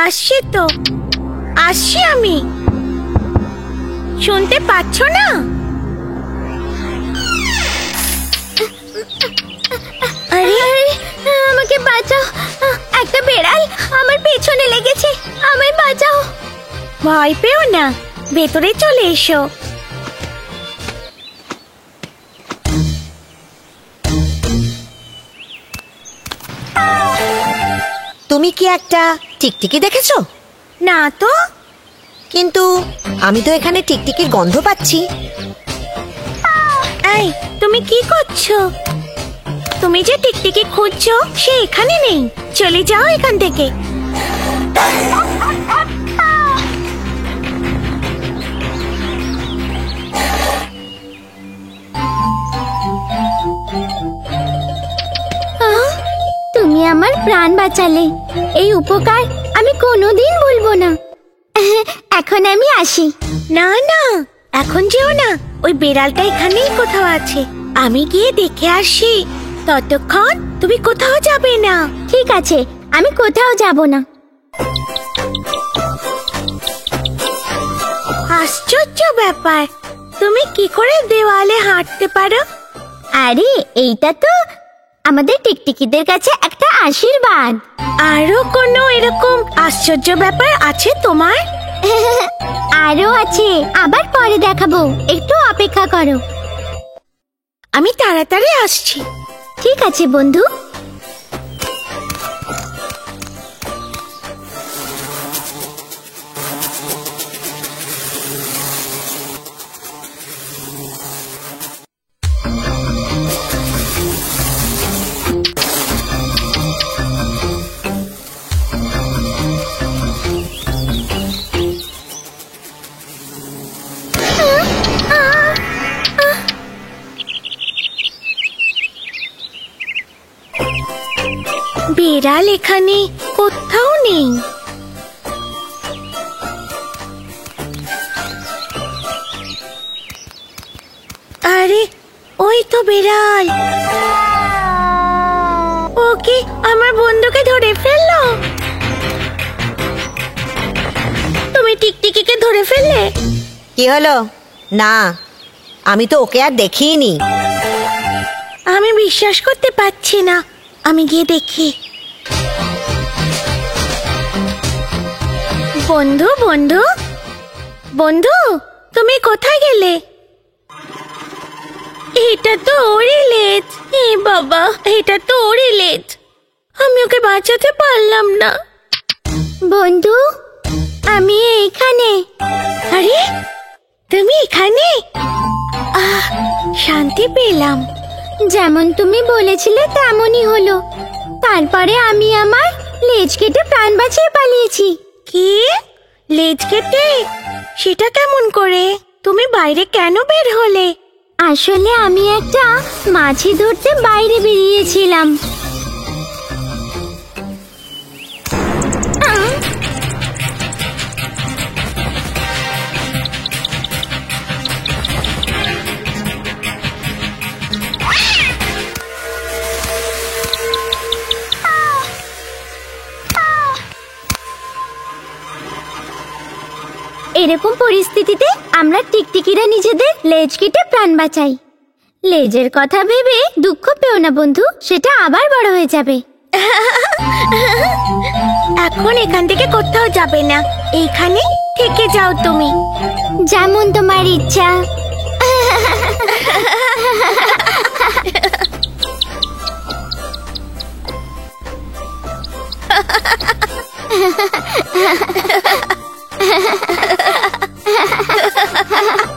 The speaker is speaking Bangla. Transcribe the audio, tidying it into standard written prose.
আসছে তো, আসছি আমি। শুনতে পাচ্ছ না? আরে আমাকে বাঁচাও, একটা বেড়াল আমার পেছনে লেগেছে, আমায় বাঁচাও। ভয় পেও না, ভেতরে চলে এসো। তুমি কি একটা টিকটিকি দেখেছো? না তো। কিন্তু আমি তো এখানে টিকটিকির গন্ধ পাচ্ছি। এই, তুমি কি করছো? তুমি যে টিকটিকি খুঁজছো সে এখানে নেই, চলে যাও এখান থেকে। তুমি আমার প্রাণ বাঁচালে, এই উপকার আমি কোনোদিন ভুলবো না। এখন আমি আসি। না না, এখন যেও না, ওই বেড়ালটা এখানেই কোথাও আছে, আমি গিয়ে দেখে আসি। ততক্ষণ তুমি কোথাও যাবে না। ঠিক আছে, আমি কোথাও যাব না। আশ্চর্য ব্যাপার, তুমি কি করে দেওয়ালে হাঁটতে পারো? আরে এইটা তো আমাদের টিকটিকিদের কাছে একটা আশীর্বাদ। আরো কোনো এরকম আশ্চর্য ব্যাপার আছে তোমার? আরো আছে, আবার পরে দেখাবো, একটু অপেক্ষা করো। আমি তাড়াতাড়ি আসছি। ঠিক আছে বন্ধু। বেড়াল এখানে কোথাও নেই। আরে ওই তো বেড়াল, ও কি আমার বন্ধুকে ধরে ফেললো? তুমি টিকটিকিকে ধরে ফেললে? কি হলো? না, আমি তো ওকে আর দেখিনি। আমি বিশ্বাস করতে পারছি না, আমি গিয়ে দেখি। বন্ধু বন্ধু বন্ধু, তুমি কোথায় গেলে? এটা তো ওরই লেজ। এ বাবা, এটা তো ওরই লেজ, আমি ওকে বাঁচাতে পারলাম না। বন্ধু, আমি এইখানে। আরে তুমি এখানে? শান্তি পেলাম। যেমন তুমি বলেছিলে তেমনই হলো। তারপরে আমি আমার লেজ কেটে প্রাণ বাঁচিয়ে পালিয়েছি। কি? লেজ কেটে? সেটা কেমন করে? তুমি বাইরে কেন বের হলে? আসলে আমি একটা মাছি ধরতে বাইরে বেরিয়েছিলাম। এরকম পরিস্থিতিতে আমরা টিকটিকিরা নিজেদের লেজ কেটে প্রাণ বাঁচাই। লেজের কথা ভেবে দুঃখ পেও না বন্ধু, সেটা আবার বড় হয়ে যাবে। এখন এখান থেকে কোথাও যাবে না, এইখানে থেকে যাও তুমি। যেমন তোমার ইচ্ছা। Ha ha ha ha ha!